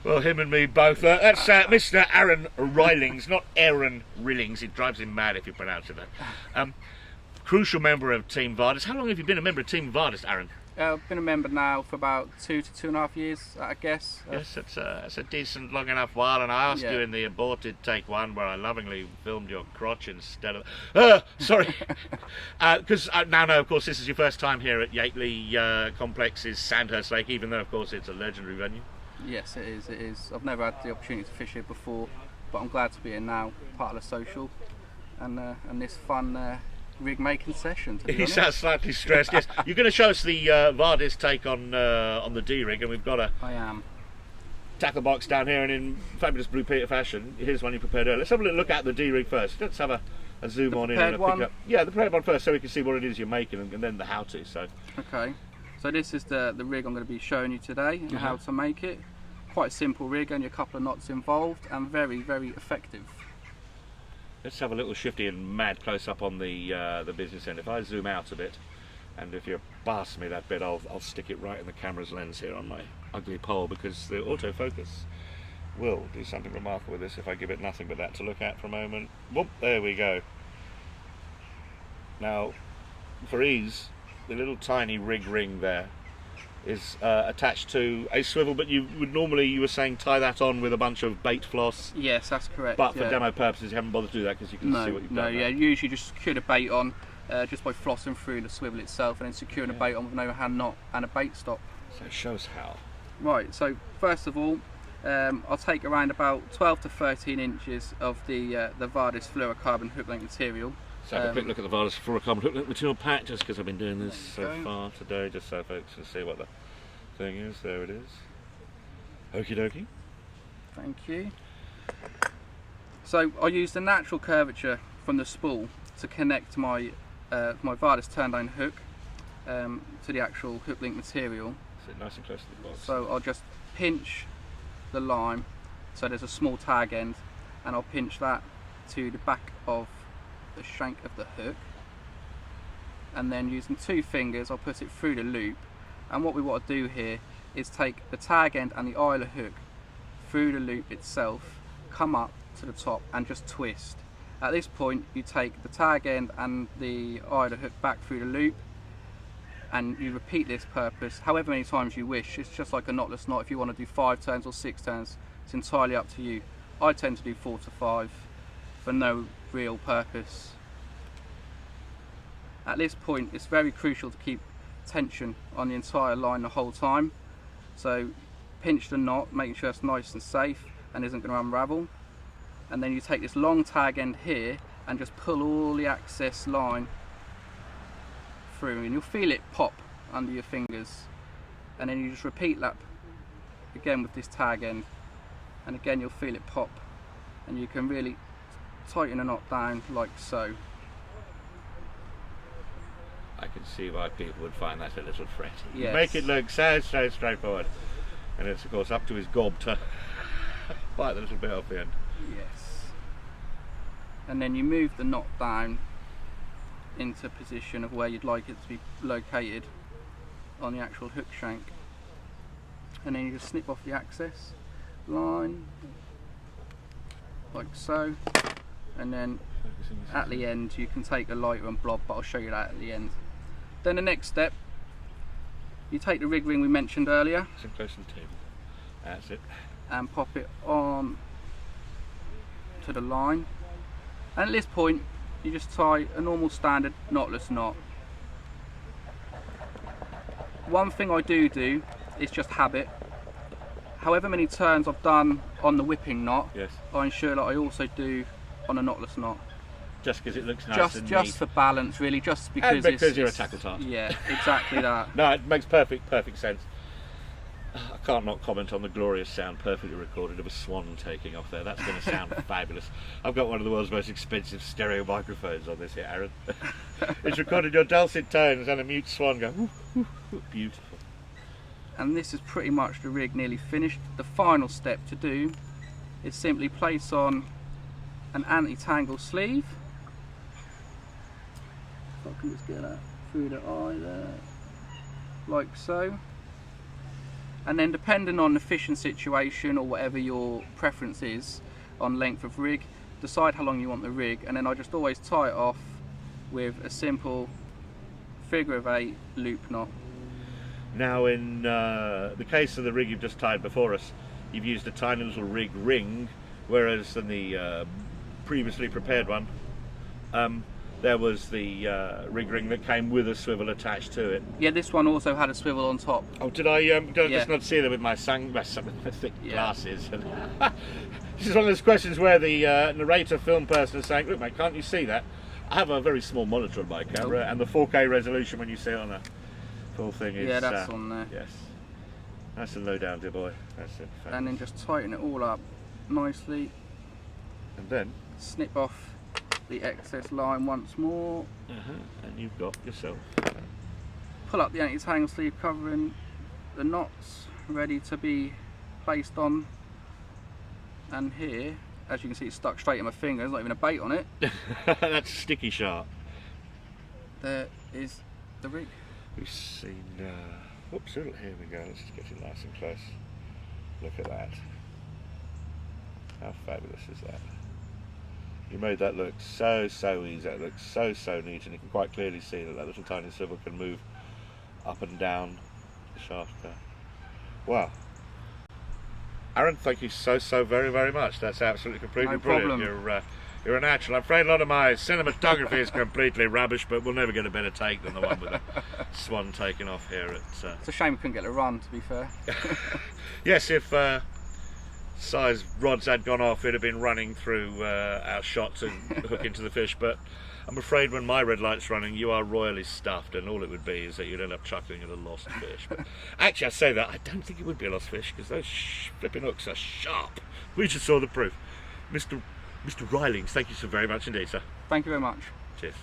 Well, him and me both. That's Mr. Aaron Rilings, not Aaron Rilings. It drives him mad if you pronounce it that. Crucial member of Team Vardis. How long have you been a member of Team Vardis, Aaron? I've been a member now for about 2 to 2.5 years, I guess. Yes, it's a decent, long enough while. And I asked you in the aborted take one where I lovingly filmed your crotch instead of... sorry. Because now, of course, this is your first time here at Yateley Complex's Sandhurst Lake, even though, of course, it's a legendary venue. Yes, it is. I've never had the opportunity to fish here before, but I'm glad to be here now, part of the social, and this fun rig making session. He sounds slightly stressed. Yes, you're going to show us the Vardis take on the D rig, and we've got a tackle box down here, and in fabulous Blue Peter fashion, here's one you prepared earlier. Let's have a little look at the D rig first. Let's have a zoom on in and a pick up. Yeah, the prepared one first, so we can see what it is you're making, and then the how to. So okay. So this is the rig I'm going to be showing you today and how to make it. Quite a simple rig, only a couple of knots involved, and very, very effective. Let's have a little shifty and mad close up on the business end. If I zoom out a bit, and if you pass me that bit, I'll stick it right in the camera's lens here on my ugly pole, because the autofocus will do something remarkable with this if I give it nothing but that to look at for a moment. Whoop, there we go. Now, for ease, the little tiny rig ring there is attached to a swivel, but you would normally, you were saying, tie that on with a bunch of bait floss. Yes, that's correct. But for demo purposes, you haven't bothered to do that because you can see what you've done. No, usually just secure the bait on just by flossing through the swivel itself, and then securing the bait on with no hand knot and a bait stop. So show us how. Right, so first of all, I'll take around about 12 to 13 inches of the Vardis fluorocarbon hook length material. So have a quick look at the Vardis fluorocarbon hook length material pack, just because I've been doing this so far today, just so folks can see what the thing is. There it is. Okie dokie. Thank you. So I used the natural curvature from the spool to connect my my Vardis turn down hook to the actual hook link material. Sit nice and close to the box. So I'll just pinch the line, so there's a small tag end, and I'll pinch that to the back of the shank of the hook, and then using 2 fingers I'll put it through the loop. And what we want to do here is take the tag end and the eyeler hook through the loop itself, come up to the top and just twist. At this point you take the tag end and the eyeler hook back through the loop, and you repeat this purpose however many times you wish. It's just like a knotless knot. If you want to do 5 turns or 6 turns, it's entirely up to you. I tend to do 4 to 5 for no real purpose. At this point it's very crucial to keep tension on the entire line the whole time, so pinch the knot, making sure it's nice and safe and isn't going to unravel, and then you take this long tag end here and just pull all the excess line through, and you'll feel it pop under your fingers, and then you just repeat that again with this tag end, and again you'll feel it pop, and you can really tighten the knot down like so. I can see why people would find that a little fretty. Yes. You make it look so straightforward, and it's of course up to his gob to bite the little bit off the end. Yes. And then you move the knot down into position of where you'd like it to be located on the actual hook shank, and then you just snip off the access line like so, and then at the end you can take a lighter and blob, but I'll show you that at the end. Then the next step, you take the rig ring we mentioned earlier, Sit close to the table. That's it. and pop it on to the line, and at this point you just tie a normal standard knotless knot. One thing I do is just habit. However many turns I've done on the whipping knot, Yes. I ensure that I also do on a knotless knot. Just because it looks nice and neat. Just for balance, really, just because And because you're a tackle tart. Yeah, exactly that. No, it makes perfect sense. I can't not comment on the glorious sound, perfectly recorded, of a swan taking off there. That's going to sound fabulous. I've got one of the world's most expensive stereo microphones on this here, Aaron. It's recorded your dulcet tones and a mute swan going, whoo, whoo, whoo. Beautiful. And this is pretty much the rig nearly finished. The final step to do is simply place on an anti-tangle sleeve. If I can just get that through the eye there, like so. And then depending on the fishing situation or whatever your preference is on length of rig, decide how long you want the rig, and then I just always tie it off with a simple figure of 8 loop knot. Now in the case of the rig you've just tied before us, you've used a tiny little rig ring, whereas in the previously prepared one, there was the rig ring that came with a swivel attached to it. Yeah, this one also had a swivel on top. Oh, did I Yeah. just not see that with my thick glasses? This is one of those questions where the narrator film person is saying, look mate, can't you see that? I have a very small monitor on my camera, and the 4K resolution when you see it on a full thing is... Yeah, that's on there. Yes. Nice and low down, dear boy. That's it. And then just tighten it all up nicely. And then... Snip off the excess line once more. And you've got yourself... Pull up the anti-tangle sleeve covering the knots, ready to be placed on. And here, as you can see, it's stuck straight in my finger. There's not even a bait on it. That's sticky sharp. There is the rig. We've seen... Whoops, here we go. Let's just get it nice and close. Look at that. How fabulous is that? You made that look so easy. That looks so neat, and you can quite clearly see that that little tiny swivel can move up and down the shaft there. Wow. Aaron, thank you so very much. That's absolutely completely No brilliant. problem. You're a natural. I'm afraid a lot of my cinematography is completely rubbish, but we'll never get a better take than the one with the swan taking off here at... It's a shame we couldn't get a run, to be fair. Yes, if size rods had gone off, it'd have been running through our shot to hook into the fish, but I'm afraid when my red light's running, you are royally stuffed, and all it would be is that you'd end up chuckling at a lost fish. But actually, I say that, I don't think it would be a lost fish, because those flipping hooks are sharp. We just saw the proof. Mr. Rilings, thank you so very much indeed, sir. Thank you very much. Cheers.